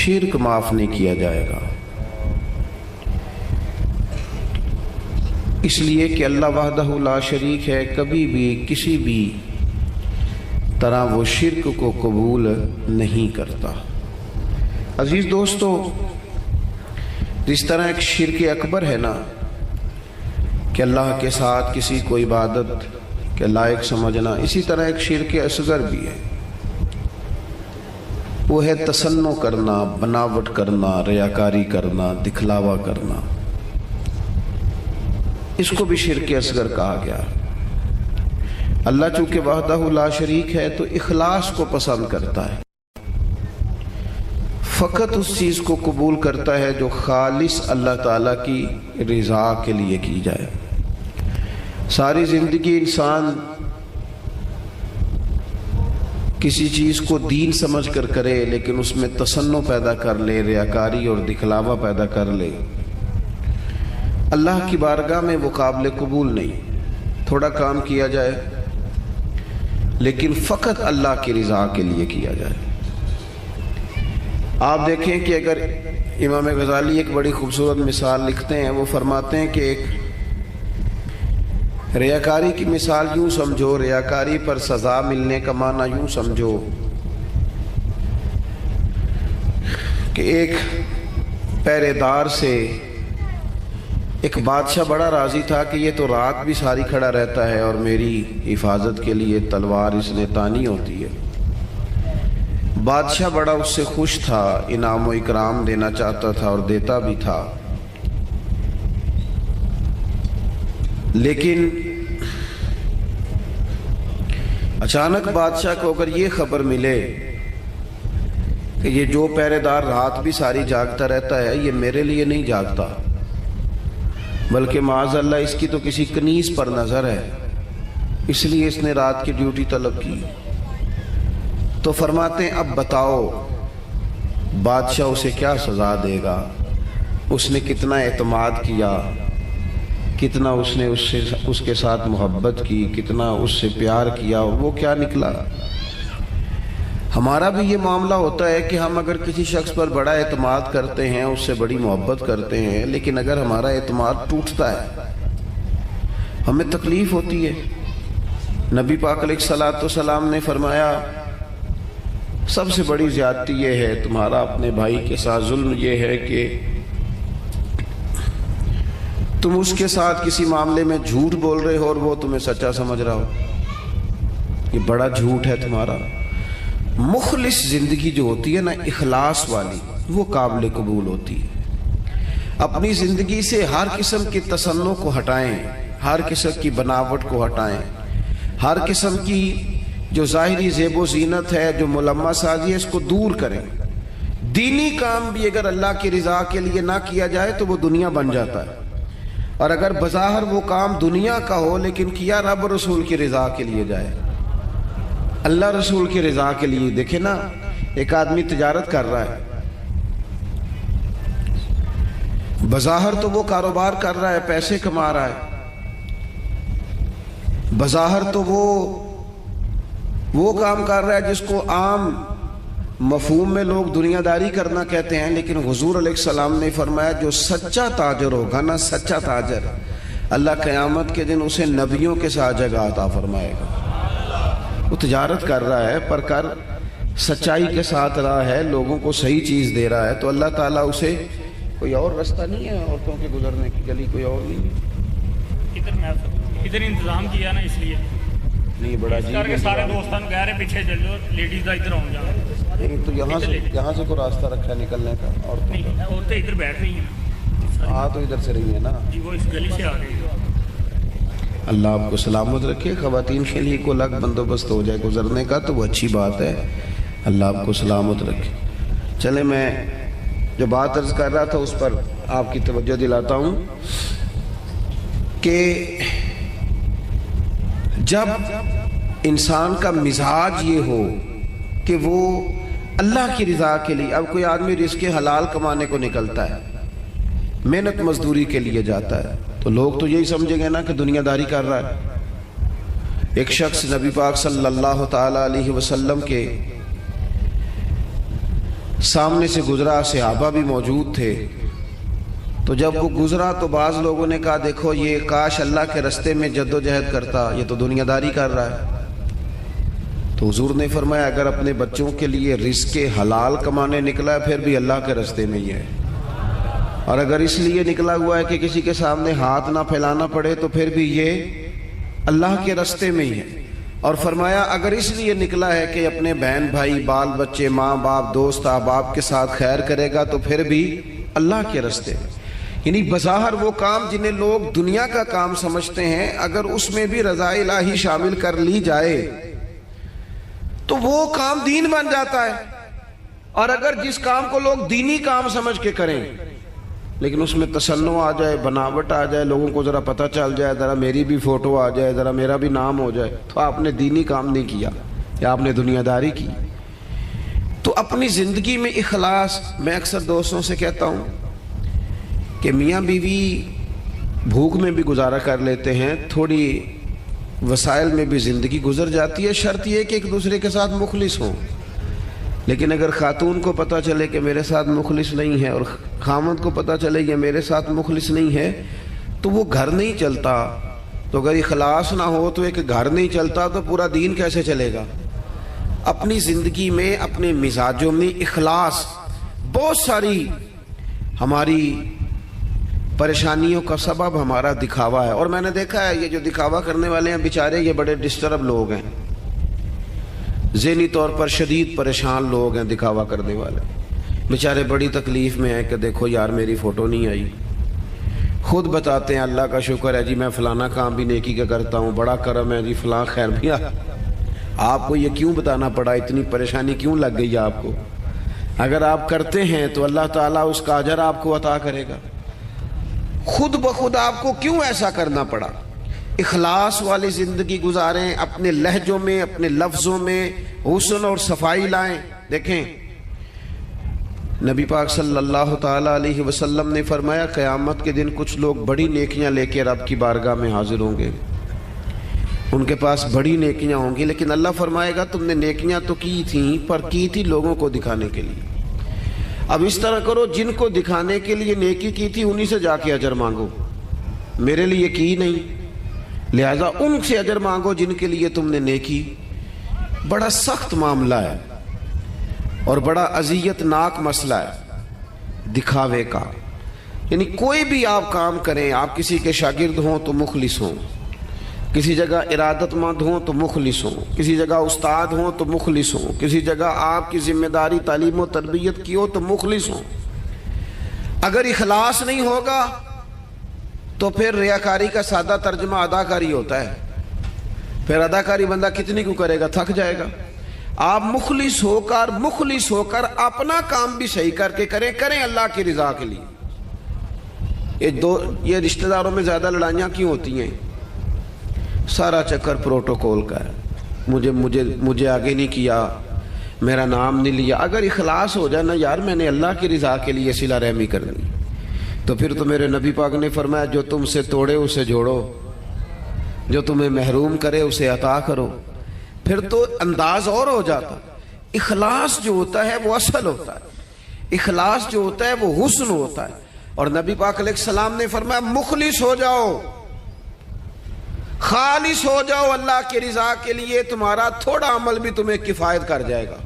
شرک معاف نہیں کیا جائے گا، اس لیے کہ اللہ وحدہ لا شریک ہے، کبھی بھی کسی بھی طرح وہ شرک کو قبول نہیں کرتا۔ عزیز دوستو، جس طرح ایک شرک اکبر ہے نا کہ اللہ کے ساتھ کسی کو عبادت کے لائق سمجھنا، اسی طرح ایک شرک اصغر بھی ہے، وہ ہے تصنع کرنا، بناوٹ کرنا، ریاکاری کرنا، دکھلاوا کرنا، اس کو بھی شرک اصغر کہا گیا۔ اللہ چونکہ وحدہ لا شریک ہے تو اخلاص کو پسند کرتا ہے، فقط اس چیز کو قبول کرتا ہے جو خالص اللہ تعالیٰ کی رضا کے لیے کی جائے۔ ساری زندگی انسان کسی چیز کو دین سمجھ کر کرے، لیکن اس میں تصنع پیدا کر لے، ریاکاری اور دکھلاوا پیدا کر لے، اللہ کی بارگاہ میں وہ قابل قبول نہیں۔ تھوڑا کام کیا جائے لیکن فقط اللہ کی رضا کے لیے کیا جائے۔ آپ دیکھیں کہ اگر امام غزالی ایک بڑی خوبصورت مثال لکھتے ہیں، وہ فرماتے ہیں کہ ایک ریاکاری کی مثال یوں سمجھو، ریاکاری پر سزا ملنے کا معنی یوں سمجھو کہ ایک پہرے دار سے ایک بادشاہ بڑا راضی تھا کہ یہ تو رات بھی ساری کھڑا رہتا ہے اور میری حفاظت کے لیے تلوار اس نے تانی ہوتی ہے۔ بادشاہ بڑا اس سے خوش تھا، انعام و اکرام دینا چاہتا تھا اور دیتا بھی تھا، لیکن اچانک بادشاہ کو اگر یہ خبر ملے کہ یہ جو پہرے دار رات بھی ساری جاگتا رہتا ہے یہ میرے لیے نہیں جاگتا، بلکہ معاذ اللہ اس کی تو کسی کنیز پر نظر ہے، اس لیے اس نے رات کی ڈیوٹی طلب کی، تو فرماتے ہیں اب بتاؤ بادشاہ اسے کیا سزا دے گا؟ اس نے کتنا اعتماد کیا، کتنا اس نے اس کے ساتھ محبت کی، کتنا اس سے پیار کیا، اور وہ کیا نکلا۔ ہمارا بھی یہ معاملہ ہوتا ہے کہ ہم اگر کسی شخص پر بڑا اعتماد کرتے ہیں، اس سے بڑی محبت کرتے ہیں، لیکن اگر ہمارا اعتماد ٹوٹتا ہے ہمیں تکلیف ہوتی ہے۔ نبی پاک علیہ الصلوۃ والسلام نے فرمایا سب سے بڑی زیادتی یہ ہے تمہارا اپنے بھائی کے ساتھ ظلم، یہ ہے کہ تم اس کے ساتھ کسی معاملے میں جھوٹ بول رہے ہو اور وہ تمہیں سچا سمجھ رہا ہو، یہ بڑا جھوٹ ہے تمہارا۔ مخلص زندگی جو ہوتی ہے نا، اخلاص والی، وہ قابل قبول ہوتی ہے۔ اپنی زندگی سے ہر قسم کی تصنع کو ہٹائیں، ہر قسم کی بناوٹ کو ہٹائیں، ہر قسم کی جو ظاہری زیب و زینت ہے، جو ملمہ سازی ہے، اس کو دور کریں۔ دینی کام بھی اگر اللہ کی رضا کے لیے نہ کیا جائے تو وہ دنیا بن جاتا ہے، اور اگر بظاہر وہ کام دنیا کا ہو لیکن کیا رب رسول کی رضا کے لیے جائے، اللہ رسول کی رضا کے لیے۔ دیکھیں نا، ایک آدمی تجارت کر رہا ہے، بظاہر تو وہ کاروبار کر رہا ہے، پیسے کما رہا ہے، بظاہر تو وہ کام کر رہا ہے جس کو عام مفہوم میں لوگ دنیا داری کرنا کہتے ہیں، لیکن حضور علیہ السلام نے فرمایا جو سچا تاجر ہوگا نا، سچا تاجر، اللہ قیامت کے دن اسے نبیوں کے ساتھ جگہ عطا فرمائے گا۔ وہ تجارت کر رہا ہے پر کر سچائی کے ساتھ رہا ہے، لوگوں کو صحیح چیز دے رہا ہے، تو اللہ تعالیٰ اسے کوئی اور رستہ نہیں ہے عورتوں کے گزرنے کی، گلی کوئی اور نہیں ہے، ادھر انتظام کیا نا، اس لیے نہیں بڑا جی کر کے سارے دوستان کہہ رہے پیچھے چل جاؤ، لیڈیز کا ادھر آؤں جا، تو یہاں سے کوئی راستہ رکھا ہے نکلنے کا، عورتیں ادھر بیٹھ رہی ہیں، ہاں تو ادھر سے رہی ہے نا جی، وہ اس گلی سے آ رہی ہے۔ اللہ آپ کو سلامت رکھے، خواتین کے لیے کوئی الگ بندوبست ہو جائے گزرنے کا تو وہ اچھی بات ہے، اللہ آپ کو سلامت رکھے۔ چلے میں جو بات عرض کر رہا تھا اس پر آپ کی توجہ دلاتا ہوں کہ جب انسان کا مزاج یہ ہو کہ وہ اللہ کی رضا کے لیے، اب کوئی آدمی رزق حلال کمانے کو نکلتا ہے، محنت مزدوری کے لیے جاتا ہے، تو لوگ تو یہی سمجھیں گے نا کہ دنیا داری کر رہا ہے۔ ایک شخص نبی پاک صلی اللہ تعالی علیہ وسلم کے سامنے سے گزرا، صحابہ بھی موجود تھے. تو جب وہ گزرا تو بعض لوگوں نے کہا دیکھو یہ کاش اللہ کے رستے میں جد و جہد کرتا، یہ تو دنیا داری کر رہا ہے. تو حضور نے فرمایا اگر اپنے بچوں کے لیے رزق حلال کمانے نکلا ہے پھر بھی اللہ کے رستے میں ہی ہے، اور اگر اس لیے نکلا ہوا ہے کہ کسی کے سامنے ہاتھ نہ پھیلانا پڑے تو پھر بھی یہ اللہ کے رستے میں ہی ہے. اور فرمایا اگر اس لیے نکلا ہے کہ اپنے بہن بھائی بال بچے ماں باپ دوست احباب کے ساتھ خیر کرے گا تو پھر بھی اللہ کے رستے میں. یعنی بظاہر وہ کام جنہیں لوگ دنیا کا کام سمجھتے ہیں اگر اس میں بھی رضا الہی شامل کر لی جائے تو وہ کام دین بن جاتا ہے. اور اگر جس کام کو لوگ دینی کام سمجھ کے کریں لیکن اس میں تصنع آ جائے، بناوٹ آ جائے، لوگوں کو ذرا پتہ چل جائے، ذرا میری بھی فوٹو آ جائے، ذرا میرا بھی نام ہو جائے، تو آپ نے دینی کام نہیں کیا یا آپ نے دنیا داری کی. تو اپنی زندگی میں اخلاص، میں اکثر دوستوں سے کہتا ہوں کہ میاں بیوی بھوک میں بھی گزارا کر لیتے ہیں، تھوڑی وسائل میں بھی زندگی گزر جاتی ہے، شرط یہ کہ ایک دوسرے کے ساتھ مخلص ہوں. لیکن اگر خاتون کو پتہ چلے کہ میرے ساتھ مخلص نہیں ہے اور خامد کو پتہ چلے کہ میرے ساتھ مخلص نہیں ہے تو وہ گھر نہیں چلتا. تو اگر اخلاص نہ ہو تو ایک گھر نہیں چلتا تو پورا دین کیسے چلے گا. اپنی زندگی میں اپنے مزاجوں میں اخلاص، بہت ساری ہماری پریشانیوں کا سبب ہمارا دکھاوا ہے. اور میں نے دیکھا ہے یہ جو دکھاوا کرنے والے ہیں بیچارے یہ بڑے ڈسٹرب لوگ ہیں، ذہنی طور پر شدید پریشان لوگ ہیں. دکھاوا کرنے والے بیچارے بڑی تکلیف میں ہیں کہ دیکھو یار میری فوٹو نہیں آئی. خود بتاتے ہیں اللہ کا شکر ہے جی میں فلانا کام بھی نیکی کا کرتا ہوں، بڑا کرم ہے جی فلاں خیر بھی. آپ کو یہ کیوں بتانا پڑا، اتنی پریشانی کیوں لگ گئی آپ کو؟ اگر آپ کرتے ہیں تو اللہ تعالیٰ اس کا اجر آپ کو عطا کرے گا. خود بخود آپ کو کیوں ایسا کرنا پڑا؟ اخلاص والی زندگی گزاریں، اپنے لہجوں میں اپنے لفظوں میں حسن اور صفائی لائیں. دیکھیں نبی پاک صلی اللہ تعالیٰ علیہ وسلم نے فرمایا قیامت کے دن کچھ لوگ بڑی نیکیاں لے کے رب کی بارگاہ میں حاضر ہوں گے، ان کے پاس بڑی نیکیاں ہوں گی، لیکن اللہ فرمائے گا تم نے نیکیاں تو کی تھیں پر کی تھی لوگوں کو دکھانے کے لیے. اب اس طرح کرو جن کو دکھانے کے لیے نیکی کی تھی انہی سے جا کے اجر مانگو، میرے لیے کی نہیں، لہذا ان سے اجر مانگو جن کے لیے تم نے نیکی. بڑا سخت معاملہ ہے اور بڑا اذیت ناک مسئلہ ہے دکھاوے کا. یعنی کوئی بھی آپ کام کریں، آپ کسی کے شاگرد ہوں تو مخلص ہوں، کسی جگہ ارادت مند ہوں تو مخلص ہوں، کسی جگہ استاد ہوں تو مخلص ہوں، کسی جگہ آپ کی ذمہ داری تعلیم و تربیت کی ہو تو مخلص ہوں. اگر اخلاص نہیں ہوگا تو پھر ریاکاری کا سادہ ترجمہ اداکاری ہوتا ہے. پھر اداکاری بندہ کتنی کو کرے گا، تھک جائے گا. آپ مخلص ہو کر اپنا کام بھی صحیح کر کے کریں اللہ کی رضا کے لیے. یہ رشتہ داروں میں زیادہ لڑائیاں کیوں ہوتی ہیں؟ سارا چکر پروٹوکول کا ہے، مجھے آگے نہیں کیا، میرا نام نہیں لیا. اگر اخلاص ہو جائے نا یار میں نے اللہ کی رضا کے لیے صلہ رحمی کرنی تو پھر تو میرے نبی پاک نے فرمایا جو تم سے توڑے اسے جوڑو، جو تمہیں محروم کرے اسے عطا کرو. پھر تو انداز اور ہو جاتا. اخلاص جو ہوتا ہے وہ اصل ہوتا ہے، اخلاص جو ہوتا ہے وہ حسن ہوتا ہے. اور نبی پاک علیہ السلام نے فرمایا مخلص ہو جاؤ، خالص ہو جاؤ اللہ کی رضا کے لیے، تمہارا تھوڑا عمل بھی تمہیں کفایت کر جائے گا،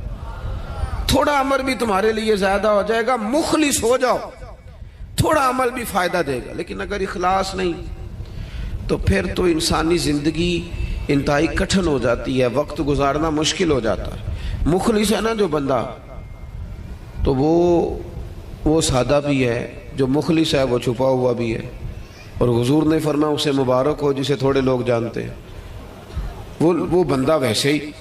تھوڑا عمل بھی تمہارے لیے زیادہ ہو جائے گا. مخلص ہو جاؤ، تھوڑا عمل بھی فائدہ دے گا. لیکن اگر اخلاص نہیں تو پھر تو انسانی زندگی انتہائی کٹھن ہو جاتی ہے، وقت گزارنا مشکل ہو جاتا ہے. مخلص ہے نا جو بندہ تو وہ سادہ بھی ہے، جو مخلص ہے وہ چھپا ہوا بھی ہے. اور حضور نے فرمایا اسے مبارک ہو جسے تھوڑے لوگ جانتے ہیں. وہ بندہ ویسے ہی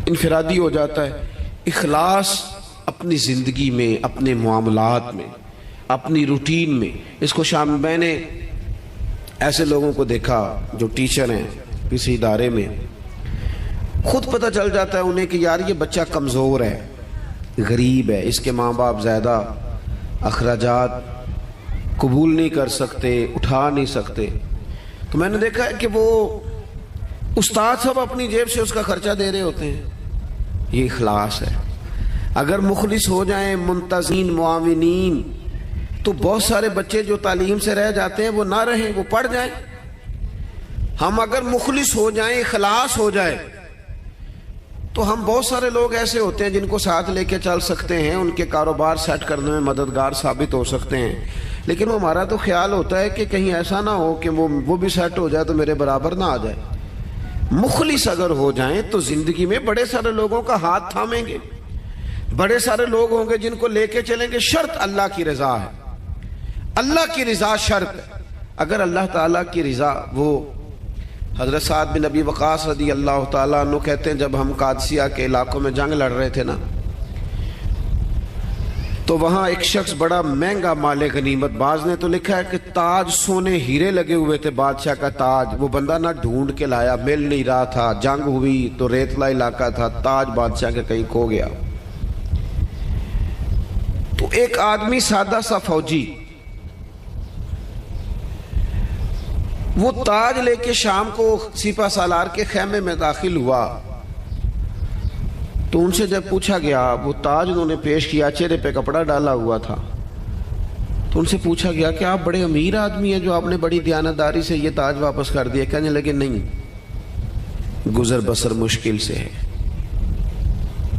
انفرادی ہو جاتا ہے. اخلاص اپنی زندگی میں، اپنے معاملات میں، اپنی روٹین میں. اس کو میں نے ایسے لوگوں کو دیکھا جو ٹیچر ہیں کسی ادارے میں، خود پتہ چل جاتا ہے انہیں کہ یار یہ بچہ کمزور ہے، غریب ہے، اس کے ماں باپ زیادہ اخراجات قبول نہیں کر سکتے، اٹھا نہیں سکتے. تو میں نے دیکھا ہے کہ وہ استاد سب اپنی جیب سے اس کا خرچہ دے رہے ہوتے ہیں. یہ اخلاص ہے. اگر مخلص ہو جائیں منتظمین معاونین تو بہت سارے بچے جو تعلیم سے رہ جاتے ہیں وہ نہ رہیں، وہ پڑھ جائیں۔ ہم اگر مخلص ہو جائیں، اخلاص ہو جائے تو ہم بہت سارے لوگ ایسے ہوتے ہیں جن کو ساتھ لے کے چل سکتے ہیں، ان کے کاروبار سیٹ کرنے میں مددگار ثابت ہو سکتے ہیں، لیکن وہ ہمارا تو خیال ہوتا ہے کہ کہیں ایسا نہ ہو کہ وہ بھی سیٹ ہو جائے تو میرے برابر نہ آ جائے۔ مخلص اگر ہو جائیں تو زندگی میں بڑے سارے لوگوں کا ہاتھ تھامیں گے، بڑے سارے لوگ ہوں گے جن کو لے کے چلیں گے۔ شرط اللہ کی رضا ہے، اللہ کی رضا شرط ہے۔ اگر اللہ تعالیٰ کی رضا، وہ حضرت سعد بن ابی وقاص رضی اللہ تعالیٰ عنہ کہتے ہیں جب ہم قادسیہ کے علاقوں میں جنگ لڑ رہے تھے نا، تو وہاں ایک شخص بڑا مہنگا مال غنیمت، بعض نے تو لکھا ہے کہ تاج سونے ہیرے لگے ہوئے تھے، بادشاہ کا تاج، وہ بندہ نہ ڈھونڈ کے لایا، مل نہیں رہا تھا، جنگ ہوئی تو ریتلا علاقہ تھا، تاج بادشاہ کے کہیں کھو گیا۔ تو ایک آدمی سادہ سا فوجی وہ تاج لے کے شام کو سپہ سالار کے خیمے میں داخل ہوا، تو ان سے جب پوچھا گیا، وہ تاج انہوں نے پیش کیا، چہرے پہ کپڑا ڈالا ہوا تھا، تو ان سے پوچھا گیا کہ آپ بڑے امیر آدمی ہیں جو آپ نے بڑی دیانتداری سے یہ تاج واپس کر دیا؟ کہنے لگے نہیں، گزر بسر مشکل سے ہے۔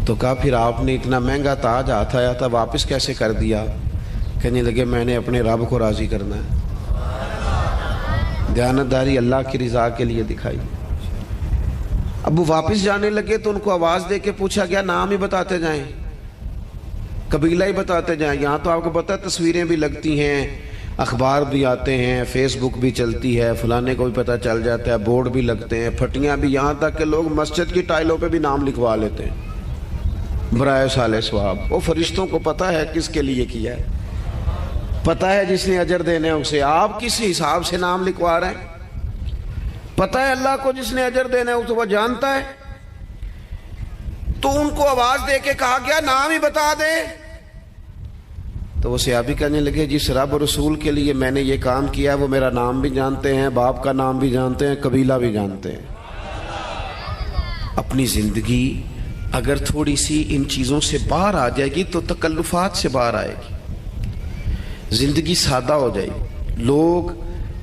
تو کہا پھر آپ نے اتنا مہنگا تاج ہاتھ آیا تھا واپس کیسے کر دیا؟ کہنے لگے میں نے اپنے رب کو راضی کرنا ہے، دیانتداری اللہ کی رضا کے لیے دکھائی۔ اب وہ واپس جانے لگے تو ان کو آواز دے کے پوچھا گیا نام ہی بتاتے جائیں، قبیلہ ہی بتاتے جائیں۔ یہاں تو آپ کو پتہ ہے تصویریں بھی لگتی ہیں، اخبار بھی آتے ہیں، فیس بک بھی چلتی ہے، فلانے کو بھی پتہ چل جاتا ہے، بورڈ بھی لگتے ہیں، پھٹیاں بھی، یہاں تک کہ لوگ مسجد کی ٹائلوں پہ بھی نام لکھوا لیتے ہیں برائے صالح ثواب۔ وہ فرشتوں کو پتہ ہے کس کے لیے کیا ہے، پتہ ہے جس نے اجر دینے ہیں اسے، آپ کس حساب سے نام لکھوا رہے ہیں؟ پتہ ہے اللہ کو جس نے اجر دینا ہے اسے وہ جانتا ہے۔ تو ان کو آواز دے کے کہا گیا نام ہی بتا دے۔ تو وہ صحابی کہنے لگے جس رب اور رسول کے لیے میں نے یہ کام کیا وہ میرا نام بھی جانتے ہیں، باپ کا نام بھی جانتے ہیں، قبیلہ بھی جانتے ہیں۔ اپنی زندگی اگر تھوڑی سی ان چیزوں سے باہر آ جائے گی تو تکلفات سے باہر آئے گی، زندگی سادہ ہو جائے گی۔ لوگ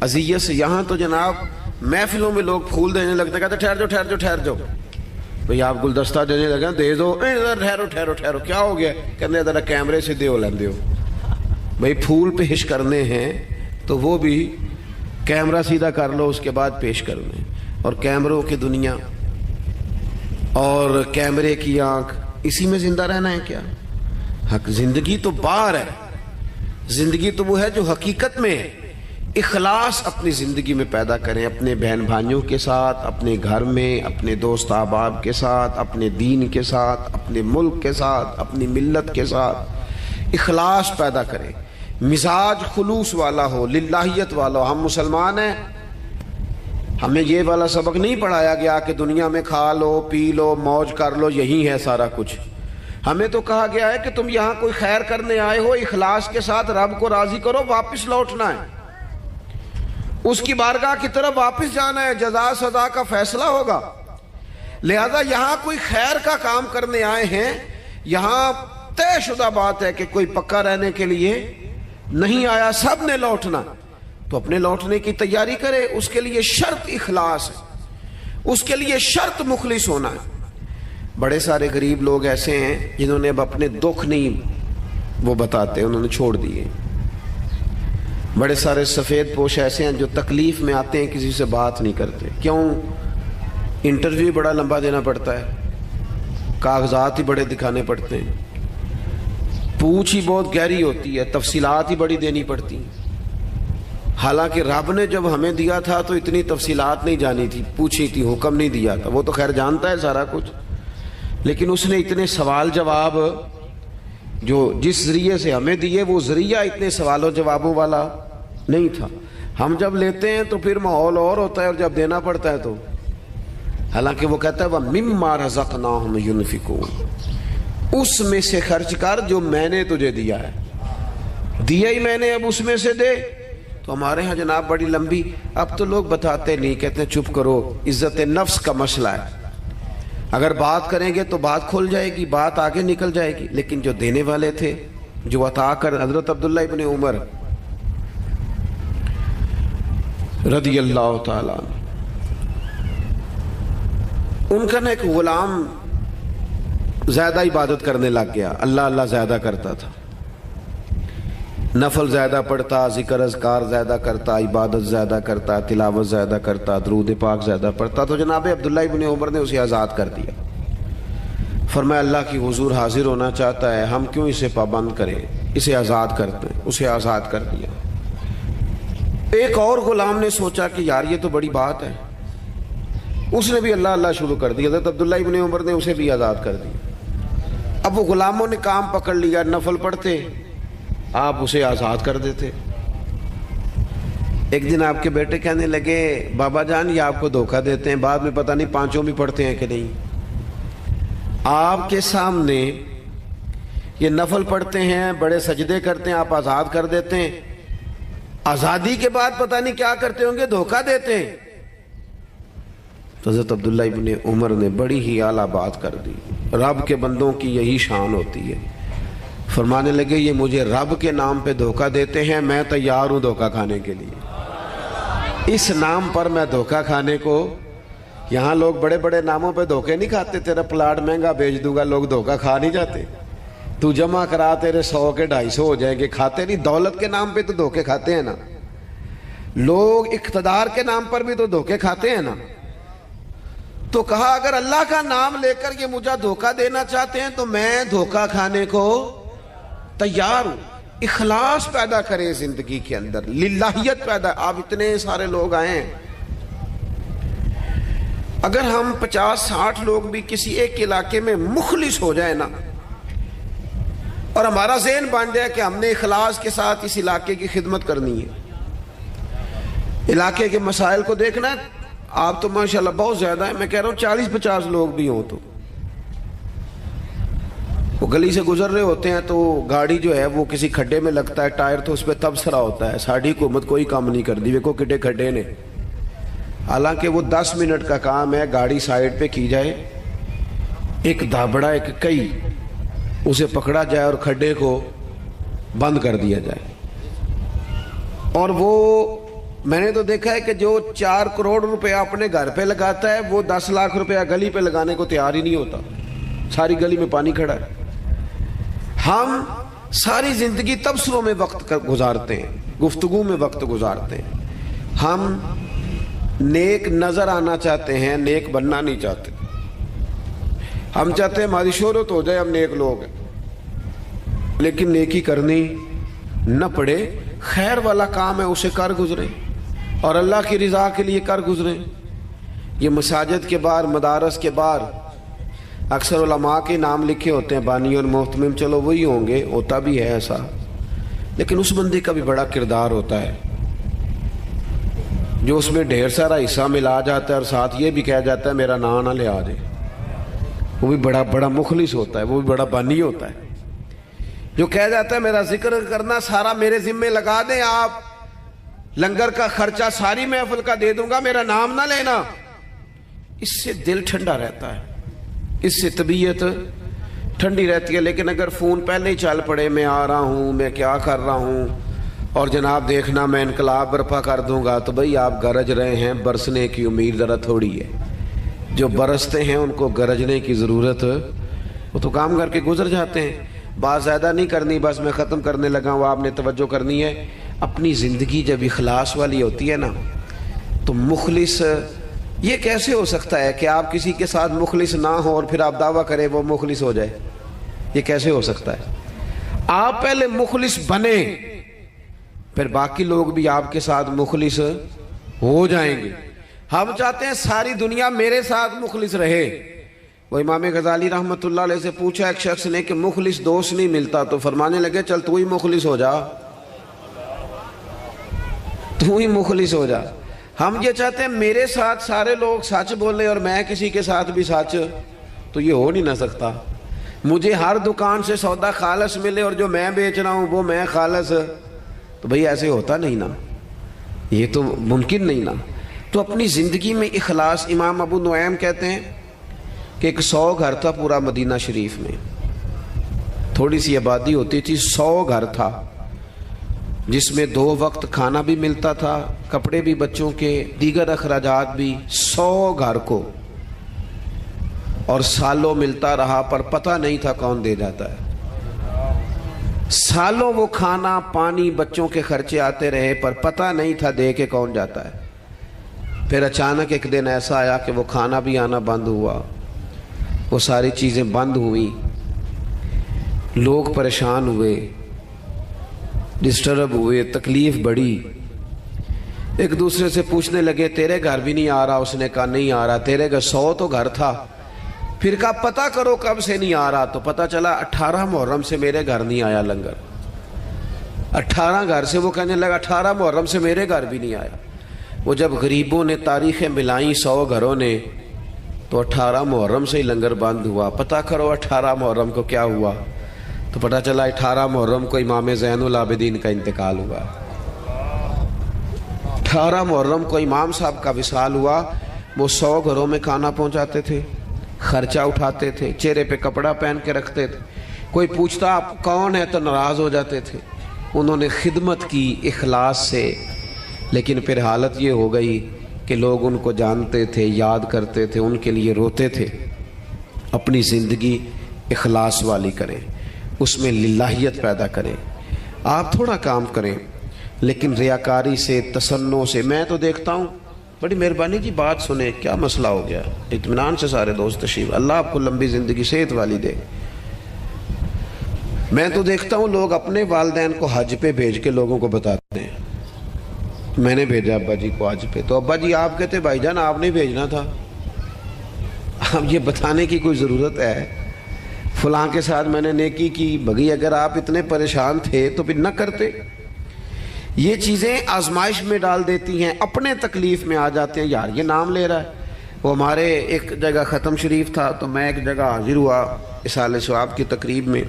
اذیت سے، یہاں تو جناب محفلوں میں لوگ پھول دینے لگتے، کہتے ٹھہر جاؤ بھئی آپ گلدستہ دینے لگے دے دو، ٹھہرو کیا ہو گیا؟ کہتے ذرا کیمرے سے دیو لیندے ہو بھئی، پھول پیش کرنے ہیں تو وہ بھی کیمرہ سیدھا کر لو اس کے بعد پیش کرنے، اور کیمروں کی دنیا اور کیمرے کی آنکھ، اسی میں زندہ رہنا ہے کیا؟ حق زندگی تو باہر ہے، زندگی تو وہ ہے جو حقیقت میں ہے۔ اخلاص اپنی زندگی میں پیدا کریں، اپنے بہن بھائیوں کے ساتھ، اپنے گھر میں، اپنے دوست احباب کے ساتھ، اپنے دین کے ساتھ، اپنے ملک کے ساتھ، اپنی ملت کے ساتھ اخلاص پیدا کریں، مزاج خلوص والا ہو، للہیت والا ہو۔ ہم مسلمان ہیں، ہمیں یہ والا سبق نہیں پڑھایا گیا کہ دنیا میں کھا لو پی لو موج کر لو یہی ہے سارا کچھ۔ ہمیں تو کہا گیا ہے کہ تم یہاں کوئی خیر کرنے آئے ہو، اخلاص کے ساتھ رب کو راضی کرو، واپس لوٹنا ہے، اس کی بارگاہ کی طرف واپس جانا ہے، جزا سزا کا فیصلہ ہوگا۔ لہذا یہاں کوئی خیر کا کام کرنے آئے ہیں، یہاں طے شدہ بات ہے کہ کوئی پکا رہنے کے لیے نہیں آیا، سب نے لوٹنا، تو اپنے لوٹنے کی تیاری کرے، اس کے لیے شرط اخلاص ہے، اس کے لیے شرط مخلص ہونا ہے۔ بڑے سارے غریب لوگ ایسے ہیں جنہوں نے اب اپنے دکھ نہیں وہ بتاتے، انہوں نے چھوڑ دیے۔ بڑے سارے سفید پوش ایسے ہیں جو تکلیف میں آتے ہیں کسی سے بات نہیں کرتے، کیوں؟ انٹرویو بڑا لمبا دینا پڑتا ہے، کاغذات ہی بڑے دکھانے پڑتے ہیں، پوچھ ہی بہت گہری ہوتی ہے، تفصیلات ہی بڑی دینی پڑتی ہیں۔ حالانکہ رب نے جب ہمیں دیا تھا تو اتنی تفصیلات نہیں جانی تھی، پوچھی تھی، حکم نہیں دیا تھا، وہ تو خیر جانتا ہے سارا کچھ، لیکن اس نے اتنے سوال جواب جو جس ذریعے سے ہمیں دیے وہ ذریعہ اتنے سوال و جوابوں والا نہیں تھا۔ ہم جب لیتے ہیں تو پھر ماحول اور ہوتا ہے، اور جب دینا پڑتا ہے تو حالانکہ وہ کہتا ہے وَمِمَّا رَزَقْنَاهُمْ يُنْفِقُونَ، اس میں سے خرچ کر جو میں نے تجھے دیا ہے، دیا ہی میں نے، اب اس میں سے دے۔ تو ہمارے ہاں جناب بڑی لمبی، اب تو لوگ بتاتے نہیں، کہتے ہیں چپ کرو، عزت نفس کا مسئلہ ہے، اگر بات کریں گے تو بات کھل جائے گی، بات آگے نکل جائے گی. لیکن جو دینے والے تھے، جو عطا کر، حضرت عبداللہ ابن عمر رضی اللہ تعالیٰ عنہ، ان کا نا ایک غلام زیادہ عبادت کرنے لگ گیا، اللہ اللہ زیادہ کرتا تھا، نفل زیادہ پڑھتا، ذکر اذکار زیادہ کرتا، عبادت زیادہ کرتا، تلاوت زیادہ کرتا، درود پاک زیادہ پڑھتا. تو جناب عبداللہ ابن عمر نے اسے آزاد کر دیا. فرمایا اللہ کی حضور حاضر ہونا چاہتا ہے، ہم کیوں اسے پابند کریں، اسے آزاد کرتے ہیں. اسے آزاد کر دیا. ایک اور غلام نے سوچا کہ یار یہ تو بڑی بات ہے، اس نے بھی اللہ اللہ شروع کر دیا. حضرت عبداللہ ابن عمر نے اسے بھی آزاد کر دیا. اب وہ غلاموں نے کام پکڑ لیا، نفل پڑھتے، آپ اسے آزاد کر دیتے. ایک دن آپ کے بیٹے کہنے لگے بابا جان یہ آپ کو دھوکہ دیتے ہیں، بعد میں پتہ نہیں پانچوں بھی پڑھتے ہیں کہ نہیں. آپ کے سامنے یہ نفل پڑھتے ہیں، بڑے سجدے کرتے ہیں، آپ آزاد کر دیتے ہیں، آزادی کے بعد پتہ نہیں کیا کرتے ہوں گے، دھوکہ دیتے ہیں. تو حضرت عبداللہ ابن عمر نے بڑی ہی اعلیٰ بات کر دی. رب کے بندوں کی یہی شان ہوتی ہے. فرمانے لگے یہ مجھے رب کے نام پہ دھوکہ دیتے ہیں، میں تیار ہوں دھوکہ کھانے کے لیے. اس نام پر میں دھوکہ کھانے کو، یہاں لوگ بڑے بڑے ناموں پہ دھوکے نہیں کھاتے، تیرا پلاٹ مہنگا بیچ دوں گا، لوگ دھوکہ کھا نہیں جاتے. تو جمع کرا تیرے 100 کے 250 ہو جائیں گے، کھاتے نہیں. دولت کے نام پہ تو دھوکے کھاتے ہیں نا لوگ، اقتدار کے نام پر بھی تو دھوکے کھاتے ہیں نا. تو کہا اگر اللہ کا نام لے کر یہ مجھے دھوکہ دینا چاہتے ہیں تو میں دھوکہ کھانے کو تیار ہوں. اخلاص پیدا کریں زندگی کے اندر، للہیت پیدا. آپ اتنے سارے لوگ آئے ہیں، اگر ہم 50-60 لوگ بھی کسی ایک علاقے میں مخلص ہو جائے نا، اور ہمارا ذہن بن جائے کہ ہم نے اخلاص کے ساتھ اس علاقے کی خدمت کرنی ہے، علاقے کے مسائل کو دیکھنا ہے. آپ تو ماشاءاللہ بہت زیادہ ہیں، میں کہہ رہا ہوں 40-50 لوگ بھی ہوں تو وہ گلی سے گزر رہے ہوتے ہیں تو گاڑی جو ہے وہ کسی کھڈے میں لگتا ہے، ٹائر تو اس پہ تبصرہ ہوتا ہے، ساڑھی حکومت کوئی کام نہیں کر دی، ویکو کڈے کھڈے نے. حالانکہ وہ 10 منٹ کا کام ہے، گاڑی سائیڈ پہ کی جائے، ایک دھابڑا ایک کئی اسے پکڑا جائے اور کھڈے کو بند کر دیا جائے. اور وہ میں نے تو دیکھا ہے کہ جو 4 کروڑ روپے اپنے گھر پہ لگاتا ہے وہ 10 لاکھ روپے گلی پہ لگانے کو تیار ہی نہیں ہوتا. ساری گلی میں پانی کھڑا ہے. ہم ساری زندگی تبصروں میں وقت گزارتے ہیں، گفتگو میں وقت گزارتے ہیں. ہم نیک نظر آنا چاہتے ہیں، نیک بننا نہیں چاہتے. ہم چاہتے ہیں ہماری شہرت ہو جائے، ہم نیک لوگ ہیں، لیکن نیکی کرنی نہ پڑے. خیر والا کام ہے اسے کر گزریں اور اللہ کی رضا کے لیے کر گزریں. یہ مساجد کے باہر، مدارس کے باہر اکثر علماء کے نام لکھے ہوتے ہیں، بانی اور محتمم، چلو وہی ہوں گے، ہوتا بھی ہے ایسا، لیکن اس بندے کا بھی بڑا کردار ہوتا ہے جو اس میں ڈھیر سارا حصہ ملا جاتا ہے اور ساتھ یہ بھی کہہ جاتا ہے میرا نام نہ لے آ جائے. وہ بھی بڑا مخلص ہوتا ہے، وہ بھی بڑا بانی ہوتا ہے جو کہہ جاتا ہے میرا ذکر کرنا سارا میرے ذمے لگا دیں، آپ لنگر کا خرچہ ساری محفل کا دے دوں گا، میرا نام نہ لینا. اس سے دل ٹھنڈا رہتا ہے، اس سے طبیعت ٹھنڈی رہتی ہے. لیکن اگر فون پہلے ہی چل پڑے میں آ رہا ہوں، میں کیا کر رہا ہوں، اور جناب دیکھنا میں انقلاب برپا کر دوں گا، تو بھئی آپ گرج رہے ہیں، برسنے کی امید ذرا تھوڑی ہے. جو برستے ہیں ان کو گرجنے کی ضرورت، وہ تو کام کر کے گزر جاتے ہیں. بات زیادہ نہیں کرنی، بس میں ختم کرنے لگا ہوں، آپ نے توجہ کرنی ہے. اپنی زندگی جب اخلاص والی ہوتی ہے نا تو مخلص، یہ کیسے ہو سکتا ہے کہ آپ کسی کے ساتھ مخلص نہ ہو اور پھر آپ دعویٰ کریں وہ مخلص ہو جائے؟ یہ کیسے ہو سکتا ہے؟ آپ پہلے مخلص بنے، پھر باقی لوگ بھی آپ کے ساتھ مخلص ہو جائیں گے. ہم چاہتے ہیں ساری دنیا میرے ساتھ مخلص رہے. وہ امام غزالی رحمت اللہ علیہ سے پوچھا ایک شخص نے کہ مخلص دوست نہیں ملتا، تو فرمانے لگے چل تو ہی مخلص ہو جا، تو ہی مخلص ہو جا. ہم یہ چاہتے ہیں میرے ساتھ سارے لوگ سچ بولے اور میں کسی کے ساتھ بھی سچ، تو یہ ہو نہیں نہ سکتا. مجھے ہر دکان سے سودا خالص ملے اور جو میں بیچ رہا ہوں وہ میں خالص، تو بھئی ایسے ہوتا نہیں نا، یہ تو ممکن نہیں نا. تو اپنی زندگی میں اخلاص، امام ابو نعیم کہتے ہیں کہ ایک 100 گھر تھا پورا مدینہ شریف میں، تھوڑی سی آبادی ہوتی تھی، 100 گھر تھا جس میں 2 وقت کھانا بھی ملتا تھا، کپڑے بھی بچوں کے، دیگر اخراجات بھی، 100 گھر کو، اور سالوں ملتا رہا پر پتہ نہیں تھا کون دے جاتا ہے۔ سالوں وہ کھانا پانی بچوں کے خرچے آتے رہے پر پتہ نہیں تھا دے کے کون جاتا ہے۔ پھر اچانک ایک دن ایسا آیا کہ وہ کھانا بھی آنا بند ہوا، وہ ساری چیزیں بند ہوئیں، لوگ پریشان ہوئے، ڈسٹرب ہوئے، تکلیف بڑھی، ایک دوسرے سے پوچھنے لگے تیرے گھر بھی نہیں آ رہا؟ اس نے کہا نہیں آ رہا۔ تیرے گھر 100 تو گھر تھا، پھر کہا پتہ کرو کب سے نہیں آ رہا، تو پتہ چلا 18 محرم سے میرے گھر نہیں آیا لنگر۔ 18 گھر سے وہ کہنے لگا 18 محرم سے میرے گھر بھی نہیں آیا۔ وہ جب غریبوں نے تاریخیں ملائیں 100 گھروں نے، تو 18 محرم سے ہی لنگر بند ہوا۔ پتہ کرو 18 محرم کو کیا ہوا، تو پتہ چلا 18 محرم کو امام زین العابدین کا انتقال ہوا۔ 18 محرم کو امام صاحب کا وصال ہوا۔ وہ 100 گھروں میں کھانا پہنچاتے تھے، خرچہ اٹھاتے تھے، چہرے پہ کپڑا پہن کے رکھتے تھے، کوئی پوچھتا آپ کون ہے تو ناراض ہو جاتے تھے۔ انہوں نے خدمت کی اخلاص سے، لیکن پھر حالت یہ ہو گئی کہ لوگ ان کو جانتے تھے، یاد کرتے تھے، ان کے لیے روتے تھے۔ اپنی زندگی اخلاص والی کریں، اس میں للہیت پیدا کریں۔ آپ تھوڑا کام کریں لیکن ریاکاری سے، تصنع سے۔ میں تو دیکھتا ہوں، بڑی مہربانی کی بات سنیں، کیا مسئلہ ہو گیا، اطمینان سے سارے دوست تشریف، اللہ آپ کو لمبی زندگی صحت والی دے۔ میں تو دیکھتا ہوں لوگ اپنے والدین کو حج پہ بھیج کے لوگوں کو بتاتے ہیں میں نے بھیجا ابا جی کو حج پہ، تو ابا جی آپ کہتے بھائی جان آپ نے بھیجنا تھا۔ اب یہ بتانے کی کوئی ضرورت ہے؟ فلاں کے ساتھ میں نے نیکی کی، بھگی اگر آپ اتنے پریشان تھے تو پھر نہ کرتے۔ یہ چیزیں آزمائش میں ڈال دیتی ہیں، اپنے تکلیف میں آ جاتے ہیں، یار یہ نام لے رہا ہے۔ وہ ہمارے ایک جگہ ختم شریف تھا، تو میں ایک جگہ حاضر ہوا اصالہ ثواب کی تقریب میں،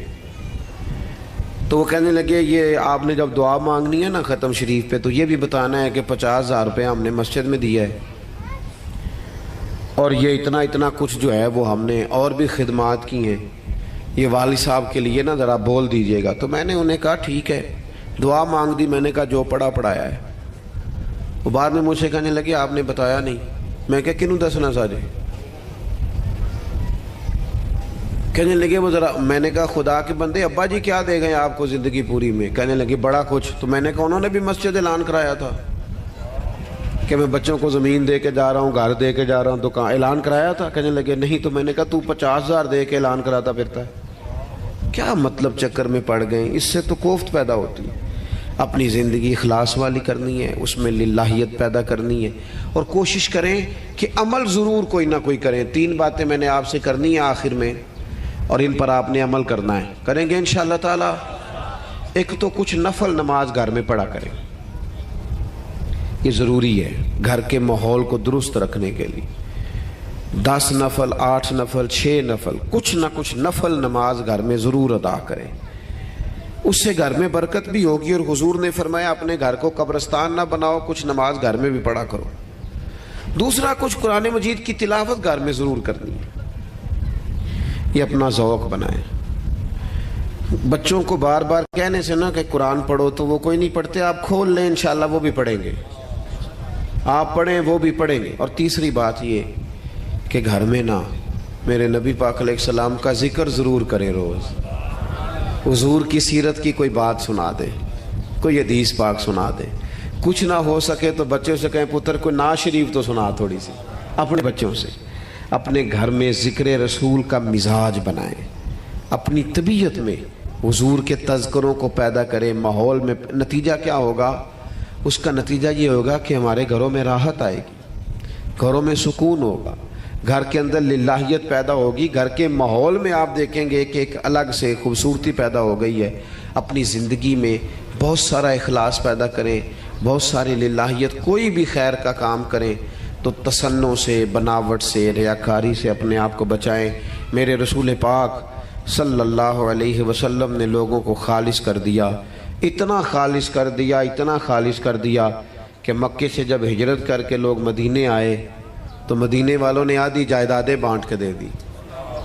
تو وہ کہنے لگے یہ آپ نے جب دعا مانگنی ہے نا ختم شریف پہ، تو یہ بھی بتانا ہے کہ 50,000 روپے ہم نے مسجد میں دیا ہے، اور یہ اتنا اتنا کچھ جو ہے وہ ہم نے اور بھی خدمات کی ہیں، یہ والد صاحب کے لیے نا ذرا بول دیجئے گا۔ تو میں نے انہیں کہا ٹھیک ہے، دعا مانگ دی، میں نے کہا جو پڑھا پڑھایا ہے۔ وہ بعد میں مجھ سے کہنے لگے آپ نے بتایا نہیں۔ میں کہا کنوں دسنا ساجے؟ کہنے لگے وہ ذرا، میں نے کہا خدا کے بندے ابا جی کیا دے گئے آپ کو زندگی پوری میں؟ کہنے لگے بڑا کچھ۔ تو میں نے کہا انہوں نے بھی مسجد اعلان کرایا تھا کہ میں بچوں کو زمین دے کے جا رہا ہوں، گھر دے کے جا رہا ہوں، دکان اعلان کرایا تھا؟ کہنے لگے نہیں۔ تو میں نے کہا تو 50,000 دے کے اعلان کراتا پھرتا ہے، کیا مطلب چکر میں پڑ گئے؟ اس سے تو کوفت پیدا ہوتی ہے۔ اپنی زندگی اخلاص والی کرنی ہے، اس میں للہیت پیدا کرنی ہے، اور کوشش کریں کہ عمل ضرور کوئی نہ کوئی کریں۔ 3 باتیں میں نے آپ سے کرنی ہیں آخر میں، اور ان پر آپ نے عمل کرنا ہے، کریں گے انشاءاللہ تعالی۔ ایک تو کچھ نفل نماز گھر میں پڑھا کریں، یہ ضروری ہے گھر کے ماحول کو درست رکھنے کے لیے۔ 10 نفل، 8 نفل، 6 نفل، کچھ نہ کچھ نفل نماز گھر میں ضرور ادا کریں، اس سے گھر میں برکت بھی ہوگی۔ اور حضور نے فرمایا اپنے گھر کو قبرستان نہ بناؤ، کچھ نماز گھر میں بھی پڑھا کرو۔ دوسرا، کچھ قرآن مجید کی تلاوت گھر میں ضرور کرنی ہے، یہ اپنا ذوق بنائیں۔ بچوں کو بار بار کہنے سے نا کہ قرآن پڑھو تو وہ کوئی نہیں پڑھتے، آپ کھول لیں انشاءاللہ وہ بھی پڑھیں گے، آپ پڑھیں وہ بھی پڑھیں گے۔ اور تیسری بات یہ کہ گھر میں نا میرے نبی پاک علیہ السلام کا ذکر ضرور کریں، روز حضور کی سیرت کی کوئی بات سنا دیں، کوئی حدیث پاک سنا دیں۔ کچھ نہ ہو سکے تو بچوں سے کہیں پتر کوئی نعت شریف تو سنا تھوڑی سی، اپنے بچوں سے۔ اپنے گھر میں ذکر رسول کا مزاج بنائیں، اپنی طبیعت میں حضور کے تذکروں کو پیدا کریں ماحول میں۔ نتیجہ کیا ہوگا؟ اس کا نتیجہ یہ ہوگا کہ ہمارے گھروں میں راحت آئے گی، گھروں میں سکون ہوگا، گھر کے اندر للہیت پیدا ہوگی، گھر کے ماحول میں آپ دیکھیں گے کہ ایک الگ سے خوبصورتی پیدا ہو گئی ہے۔ اپنی زندگی میں بہت سارا اخلاص پیدا کریں، بہت ساری للہیت، کوئی بھی خیر کا کام کریں تو تصنع سے، بناوٹ سے، ریاکاری سے اپنے آپ کو بچائیں۔ میرے رسول پاک صلی اللہ علیہ وسلم نے لوگوں کو خالص کر دیا، اتنا خالص کر دیا، اتنا خالص کر دیا کہ مکے سے جب ہجرت کر کے لوگ مدینے آئے تو مدینے والوں نے آدھی جائیدادیں بانٹ کے دے دی۔